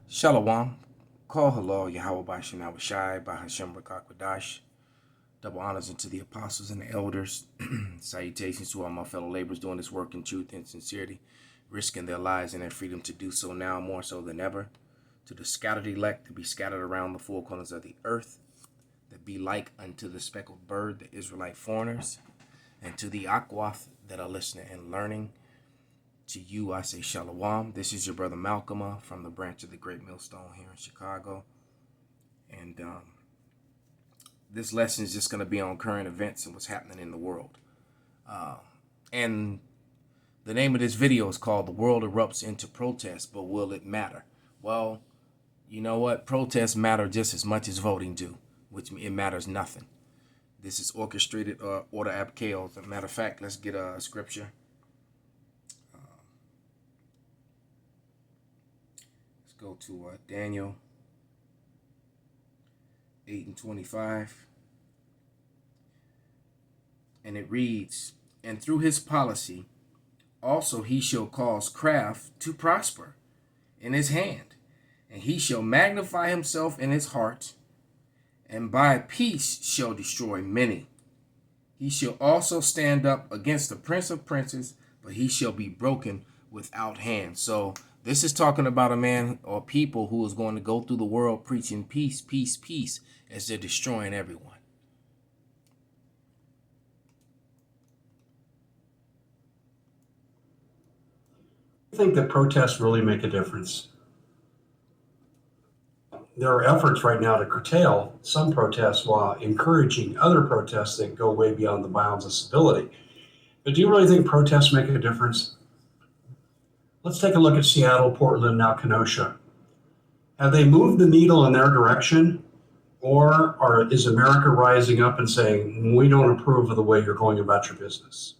Shalom. Call halal Yahweh by Shemawah Shai by Hashem Rakakwadash. Double honors unto the apostles and the elders. Salutations to all my fellow laborers doing this work in truth and sincerity, risking their lives and their freedom to do so now more so than ever. To the scattered elect to be scattered around the four corners of the earth, that be like unto the speckled bird, the Israelite foreigners, and to the Akwath that are listening and learning. To you, I say Shalom. This is your brother Malcolm from the branch of the Great Millstone here in Chicago. And this lesson is just going to be on current events and what's happening in the world. And the name of this video is called The World Erupts into Protest, But Will It Matter? Well, you know what? Protests matter just as much as voting do, which it matters nothing. This is orchestrated order ab chaos. As a matter of fact, let's get a scripture. Go to Daniel 8:25, and it reads, "And through his policy also he shall cause craft to prosper in his hand, and he shall magnify himself in his heart, and by peace shall destroy many. He shall also stand up against the prince of princes, but he shall be broken without hand." So this is talking about a man or people who is going to go through the world preaching peace, peace, peace, as they're destroying everyone. I think that protests really make a difference. There are efforts right now to curtail some protests while encouraging other protests that go way beyond the bounds of civility. But do you really think protests make a difference? Let's take a look at Seattle, Portland, now Kenosha. Have they moved the needle in their direction? Or is America rising up and saying, we don't approve of the way you're going about your business?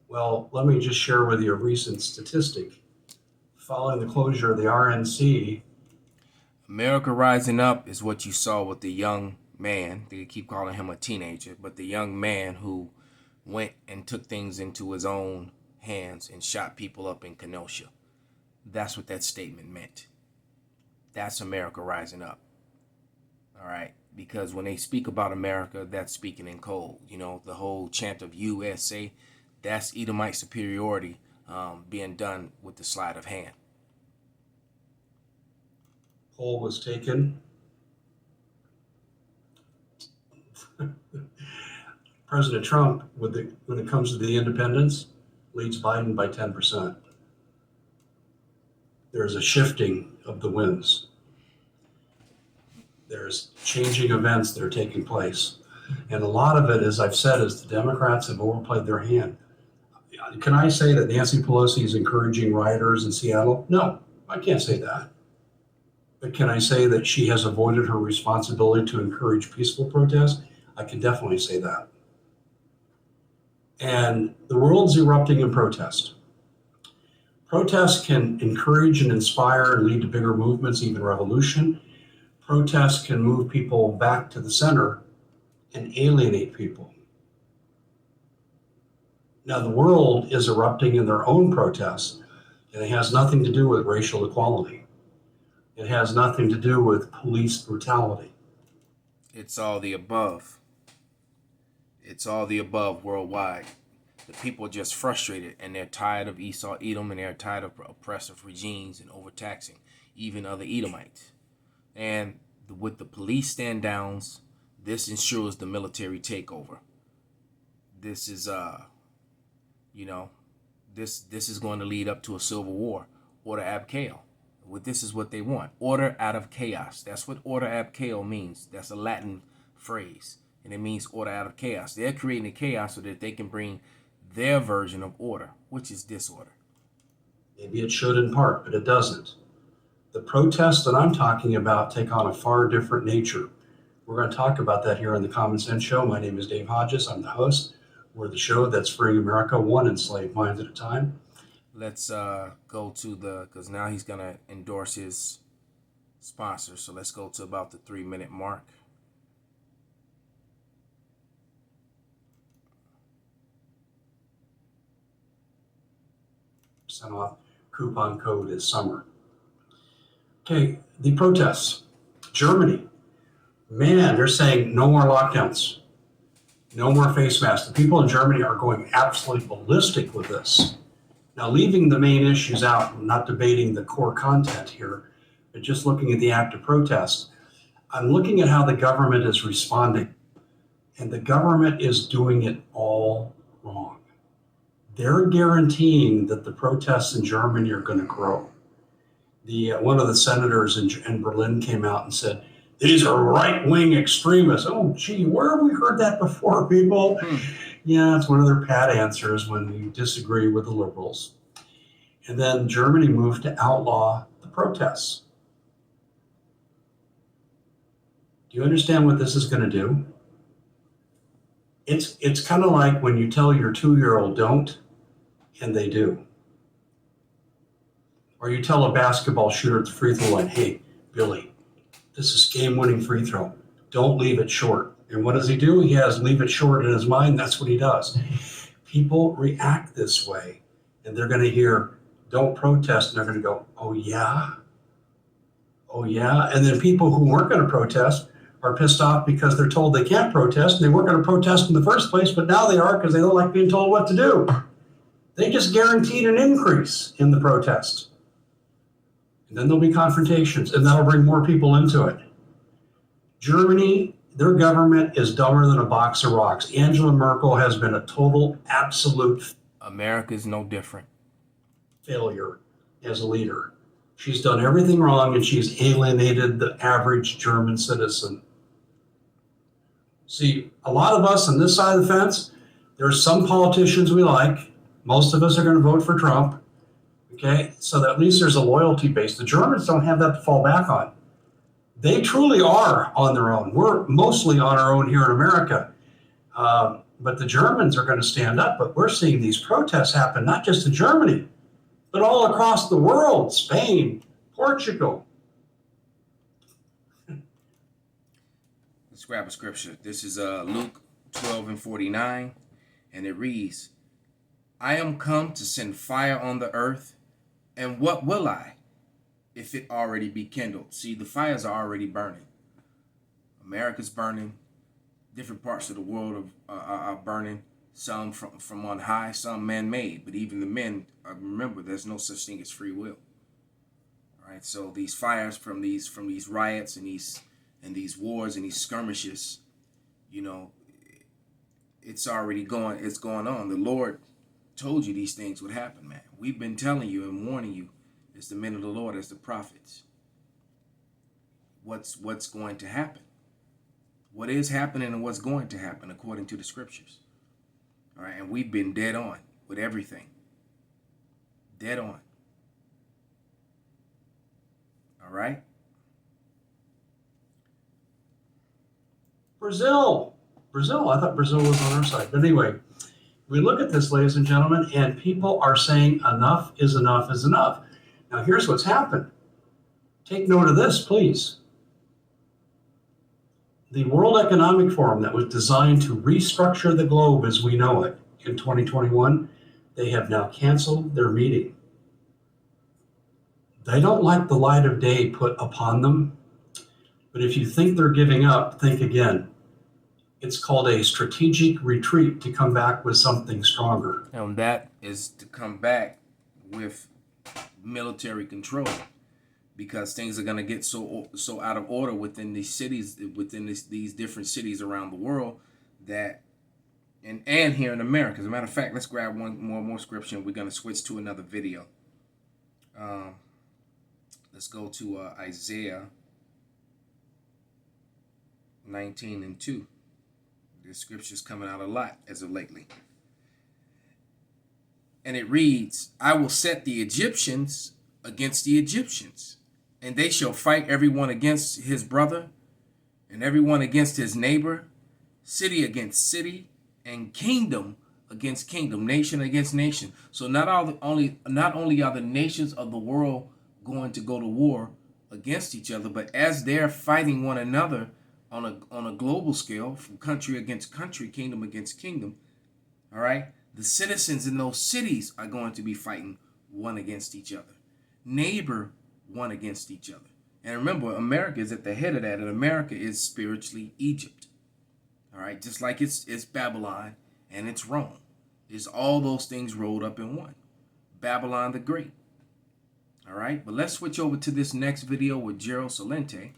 Well, let me just share with you a recent statistic. Following the closure of the RNC, America rising up is what you saw with the young man. They keep calling him a teenager, but the young man who went and took things into his own hands and shot people up in Kenosha. That's what that statement meant. That's America rising up. All right, because when they speak about America, that's speaking in code. You know, the whole chant of USA, that's Edomite superiority being done with the sleight of hand. poll was taken. President Trump, when it comes to the independents, leads Biden by 10%. There's a shifting of the winds. There's changing events that are taking place. And a lot of it, as I've said, is the Democrats have overplayed their hand. Can I say that Nancy Pelosi is encouraging rioters in Seattle? No, I can't say that. But can I say that she has avoided her responsibility to encourage peaceful protest? I can definitely say that. And the world's erupting in protest. Protests can encourage and inspire and lead to bigger movements, even revolution. Protests can move people back to the center and alienate people. Now, the world is erupting in their own protests, and it has nothing to do with racial equality. It has nothing to do with police brutality. It's all the above. It's all the above worldwide. The people are just frustrated, and they're tired of Esau, Edom, and they're tired of oppressive regimes and overtaxing even other Edomites. And with the police stand downs, this ensures the military takeover. This is this is going to lead up to a civil war, order ab chaos. This is what they want, order out of chaos. That's what order ab chaos means. That's a Latin phrase, and it means order out of chaos. They're creating a chaos so that they can bring their version of order, which is disorder. Maybe it should in part, but it doesn't. The protests that I'm talking about take on a far different nature. We're going to talk about that here on the Common Sense Show. My name is Dave Hodges. I'm the host. We're the show that's freeing America one enslaved mind at a time. Let's go to because now he's going to endorse his sponsor. So let's go to about the 3-minute mark. Percent off. Coupon code is summer. Okay, the protests. Germany, man, they're saying no more lockdowns, no more face masks. The people in Germany are going absolutely ballistic with this. Now, leaving the main issues out, not debating the core content here, but just looking at the act of protest, I'm looking at how the government is responding, and the government is doing it all wrong. They're guaranteeing that the protests in Germany are going to grow. One of the senators in Berlin came out and said, "These are right-wing extremists." Oh, gee, where have we heard that before, people? Yeah, it's one of their pat answers when you disagree with the liberals. And then Germany moved to outlaw the protests. Do you understand what this is going to do? It's kind of like when you tell your 2-year-old don't, and they do. Or you tell a basketball shooter at the free throw line, "Hey, Billy, this is game-winning free throw. Don't leave it short." And what does he do? He has leave it short in his mind. That's what he does. People react this way, and they're going to hear "don't protest," and they're going to go, "Oh yeah, oh yeah." And then people who weren't going to protest are pissed off because they're told they can't protest, and they weren't going to protest in the first place, but now they are because they don't like being told what to do. They just guaranteed an increase in the protest. And then there'll be confrontations, and that'll bring more people into it. Germany, their government is dumber than a box of rocks. Angela Merkel has been a total, absolute America's no different. Failure as a leader. She's done everything wrong, and she's alienated the average German citizen. See, a lot of us on this side of the fence, there's some politicians we like. Most of us are going to vote for Trump. Okay, so that at least there's a loyalty base. The Germans don't have that to fall back on. They truly are on their own. We're mostly on our own here in America. But the Germans are going to stand up. But we're seeing these protests happen, not just in Germany, but all across the world, Spain, Portugal. Let's grab a scripture. This is Luke 12:49, and it reads, "I am come to send fire on the earth, and what will I, if it already be kindled?" See, the fires are already burning. America's burning. Different parts of the world are burning. Some from on high, some man-made. But even the men, remember, there's no such thing as free will. All right. So these fires from these riots and these wars and these skirmishes, you know, it's already going. It's going on. The Lord told you these things would happen, man. We've been telling you and warning you as the men of the Lord, as the prophets, what's going to happen, what is happening, and what's going to happen according to the scriptures. All right, and we've been dead on with everything. Dead on. All right. Brazil. I thought Brazil was on our side. But anyway, we look at this, ladies and gentlemen, and people are saying enough is enough is enough. Now, here's what's happened. Take note of this, please. The World Economic Forum that was designed to restructure the globe as we know it in 2021, they have now canceled their meeting. They don't like the light of day put upon them, but if you think they're giving up, think again. It's called a strategic retreat to come back with something stronger. And that is to come back with military control, because things are going to get so out of order within these cities, within these different cities around the world, that and here in America. As a matter of fact, let's grab one more scripture, and we're going to switch to another video. Let's go to Isaiah 19:2. This scripture's coming out a lot as of lately. And it reads, "I will set the Egyptians against the Egyptians, and they shall fight everyone against his brother, and everyone against his neighbor, city against city, and kingdom against kingdom, nation against nation." So not only are the nations of the world going to go to war against each other, but as they're fighting one another on a global scale, from country against country, kingdom against kingdom, all right, the citizens in those cities are going to be fighting one against each other, neighbor one against each other. And remember, America is at the head of that, and America is spiritually Egypt. All right, just like it's Babylon and it's Rome. It's all those things rolled up in one. Babylon the Great. All right, but let's switch over to this next video with Gerald Celente.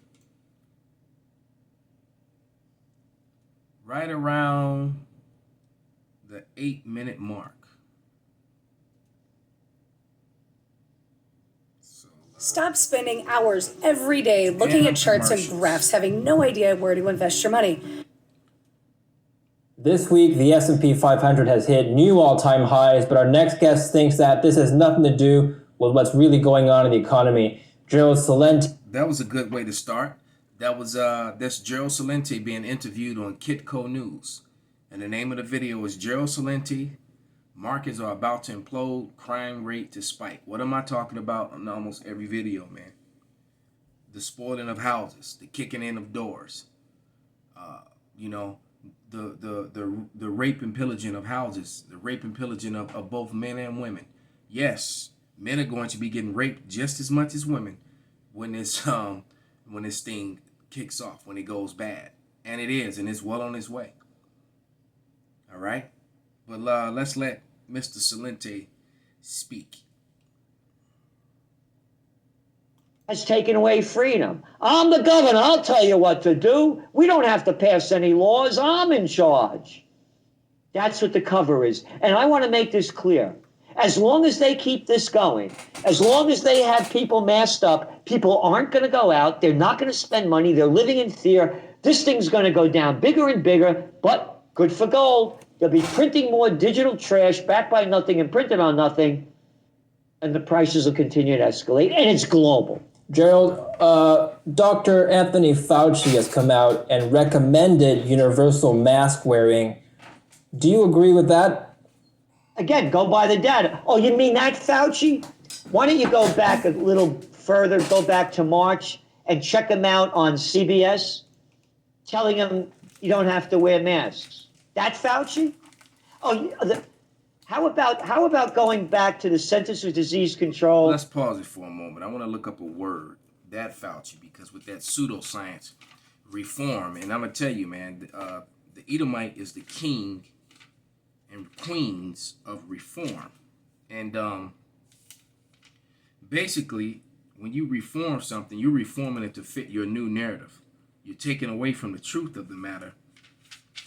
Right around the 8-minute mark. Stop spending hours every day looking at charts and graphs, having no idea where to invest your money. This week, the S&P 500 has hit new all-time highs, but our next guest thinks that this has nothing to do with what's really going on in the economy. Gerald Celente. That was a good way to start. That was that's Gerald Celente being interviewed on Kitco News. And the name of the video is Gerald Celente, Markets Are About to Implode, Crime Rate to Spike. What am I talking about on almost every video, man? The spoiling of houses, the kicking in of doors, the rape and pillaging of houses, the rape and pillaging of both men and women. Yes, men are going to be getting raped just as much as women when this thing kicks off, when it goes bad. And it is, and it's well on its way. All right? But let's let Mr. Celente speak. Has taken away freedom. I'm the governor. I'll tell you what to do. We don't have to pass any laws. I'm in charge. That's what the cover is. And I want to make this clear. As long as they keep this going, as long as they have people masked up, people aren't going to go out. They're not going to spend money. They're living in fear. This thing's going to go down bigger and bigger, but good for gold. They'll be printing more digital trash backed by nothing and printed on nothing, and the prices will continue to escalate, and it's global. Gerald, Dr. Anthony Fauci has come out and recommended universal mask wearing. Do you agree with that? Again, go by the data. Oh, you mean that, Fauci? Why don't you go back a little further, go back to March and check him out on CBS, telling him you don't have to wear masks. That Fauci? Oh, how about going back to the Centers for Disease Control? Let's pause it for a moment. I want to look up a word, that Fauci, because with that pseudoscience reform, and I'm going to tell you, man, the Edomite is the king and queens of reform. And basically, when you reform something, you're reforming it to fit your new narrative. You're taking away from the truth of the matter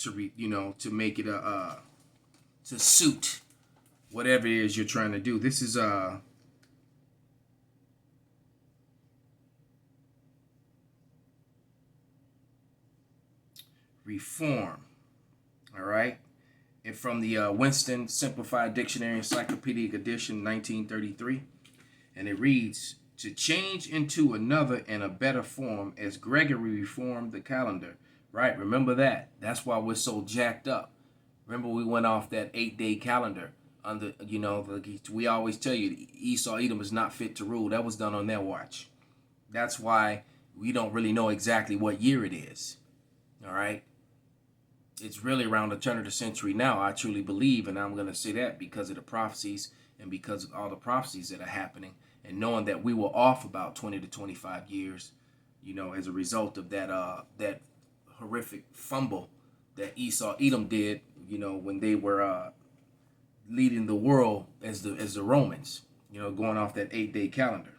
to make it to suit whatever it is you're trying to do. This is reform. All right. And from the Winston Simplified Dictionary Encyclopedic Edition 1933. And it reads, to change into another and a better form as Gregory reformed the calendar. Right, remember that. That's why we're so jacked up. Remember we went off that 8-day calendar under, we always tell you Esau, Edom is not fit to rule. That was done on their watch. That's why we don't really know exactly what year it is. All right. It's really around the turn of the century now, I truly believe, and I'm going to say that because of the prophecies and because of all the prophecies that are happening, and knowing that we were off about 20 to 25 years, as a result of that horrific fumble that Esau, Edom did, when they were leading the world as the Romans, going off that 8-day calendar.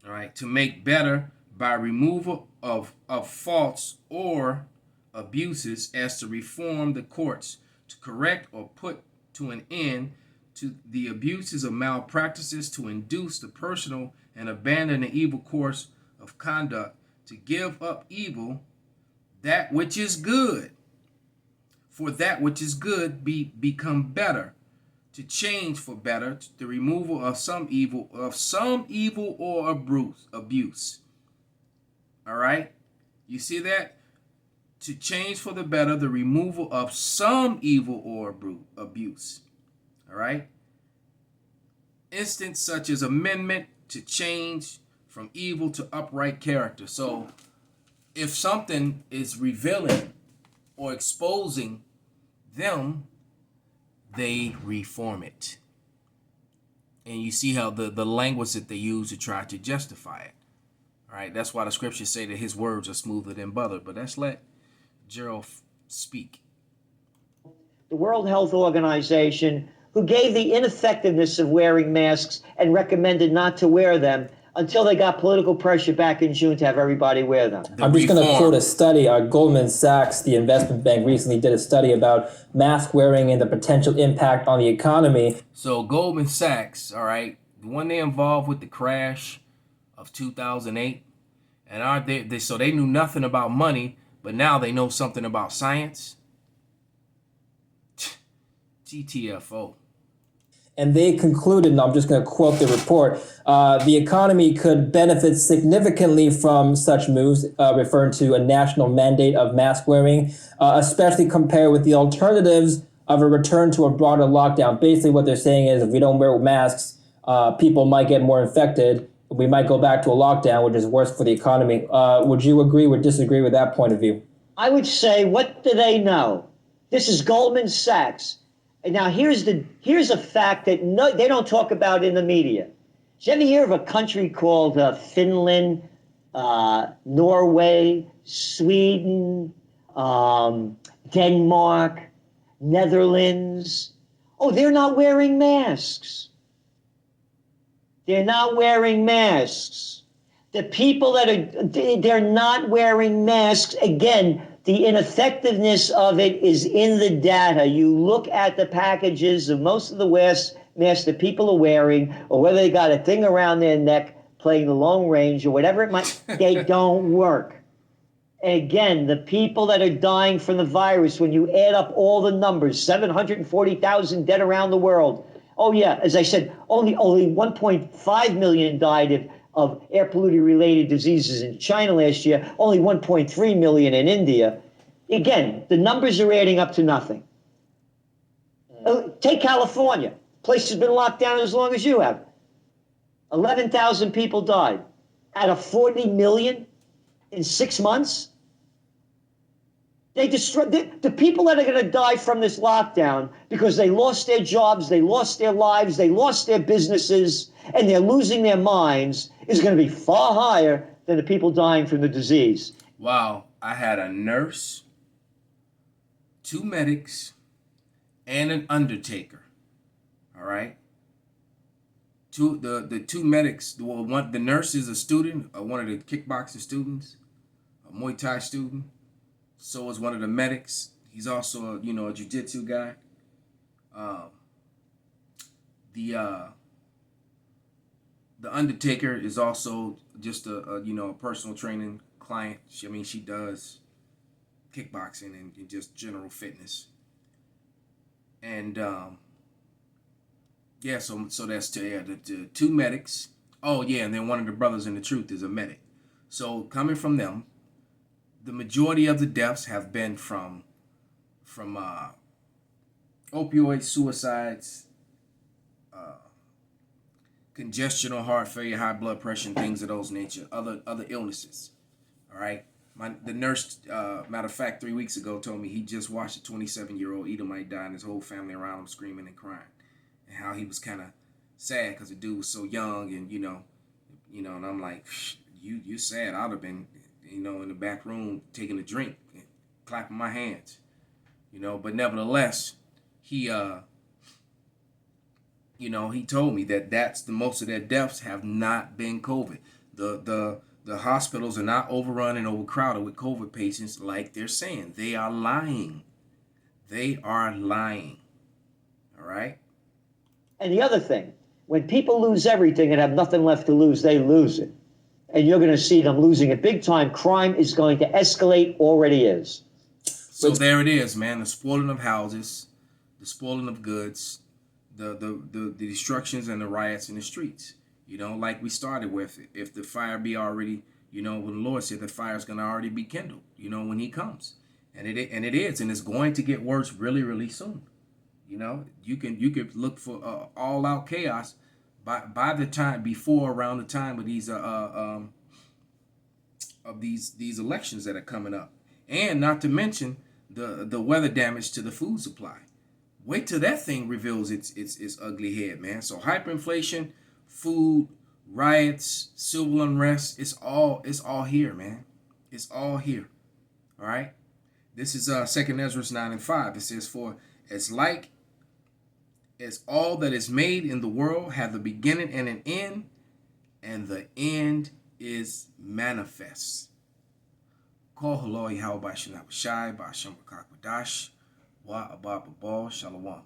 All right, to make better by removal of faults or abuses, as to reform the courts, to correct or put to an end to the abuses of malpractices, to induce the personal and abandon the evil course of conduct, to give up evil, that which is good, for that which is good become better, to change for better, the removal of some evil or abuse. All right, you see that? To change for the better, the removal of some evil or abuse. All right. Instance such as amendment, to change from evil to upright character. So if something is revealing or exposing them, they reform it. And you see how the language that they use to try to justify it. All right, that's why the scriptures say that his words are smoother than butter. But let's let Gerald speak. The World Health Organization, who gave the ineffectiveness of wearing masks and recommended not to wear them until they got political pressure back in June to have everybody wear them. The I'm just going to reform. quote a study. Goldman Sachs, the investment bank, recently did a study about mask wearing and the potential impact on the economy. So Goldman Sachs, all right, the one they involved with the crash of 2008, and aren't they so they knew nothing about money, but now they know something about science. GTFO. And they concluded, and I'm just going to quote the report, the economy could benefit significantly from such moves, referring to a national mandate of mask wearing, especially compared with the alternatives of a return to a broader lockdown. Basically, what they're saying is if we don't wear masks, people might get more infected. We might go back to a lockdown, which is worse for the economy. Would you agree or disagree with that point of view? I would say, what do they know? This is Goldman Sachs. And now here's a fact that they don't talk about in the media. Did you ever hear of a country called Finland, Norway, Sweden, Denmark, Netherlands? Oh, they're not wearing masks. They're not wearing masks. The people they're not wearing masks. Again, the ineffectiveness of it is in the data. You look at the packages of most of the masks that people are wearing, or whether they got a thing around their neck playing the long range or whatever it might, they don't work. And again, the people that are dying from the virus, when you add up all the numbers, 740,000 dead around the world. Oh yeah, as I said, only 1.5 million died of air polluted related diseases in China last year, only 1.3 million in India. Again, the numbers are adding up to nothing. Take California. Place has been locked down as long as you have. 11,000 people died out of 40 million in 6 months. They destroyed the people that are going to die from this lockdown because they lost their jobs, they lost their lives, they lost their businesses, and they're losing their minds is going to be far higher than the people dying from the disease. Wow, I had a nurse, 2 medics, and an undertaker. All right. The 2 medics. The nurse is a student, one of the kickboxing students, a Muay Thai student. So is one of the medics. He's also a jiu-jitsu guy. The undertaker is also just a personal training client. She does kickboxing and just general fitness. And so that's the 2 medics. Oh yeah, and then one of the brothers in the truth is a medic. So coming from them, the majority of the deaths have been from opioid suicides, congestional heart failure, high blood pressure, and things of those nature, other illnesses. All right. The nurse, matter of fact, 3 weeks ago told me he just watched a 27-year-old Edomite die and his whole family around him screaming and crying, and how he was kind of sad because the dude was so young, and and I'm like, you sad? I'd have been, in the back room taking a drink, and clapping my hands, But nevertheless, he told me that that's the most of their deaths have not been COVID. The hospitals are not overrun and overcrowded with COVID patients like they're saying. They are lying. They are lying. All right? And the other thing, when people lose everything and have nothing left to lose, they lose it. And you're going to see them losing it big time. Crime is going to escalate, already is. So there it is, man. The spoiling of houses, the spoiling of goods, the destructions and the riots in the streets. Like we started with, if the fire be already, when the Lord said the fire's going to already be kindled, when he comes. And it is, and it's going to get worse really, really soon. You could look for all out chaos by the time, around the time of these elections that are coming up. And not to mention the weather damage to the food supply. Wait till that thing reveals its ugly head, man. So hyperinflation, food, riots, civil unrest. It's all here, man. It's all here. All right. This is 2 Ezra 9:5. It says, "For as like as all that is made in the world have a beginning and an end, and the end is manifest." Call Halal Yahweh Shai, Ba'ashem Rakak Wadash, Wa Abba Babal, Shalom.